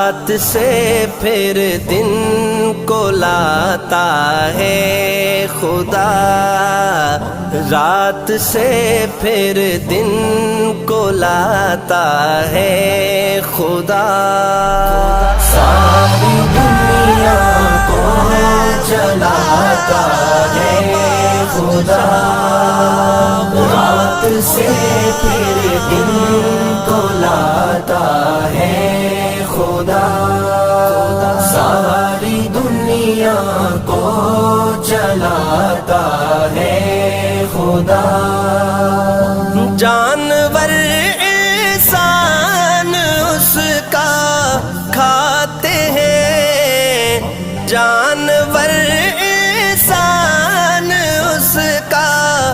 رات سے پھر دن کو لاتا ہے خدا، رات سے پھر دن کو لاتا ہے خدا، ساری دنیا کو چلاتا ہے خدا، رات سے پھر دن کو لاتا ہے خدا، ساری دنیا کو چلاتا ہے خدا۔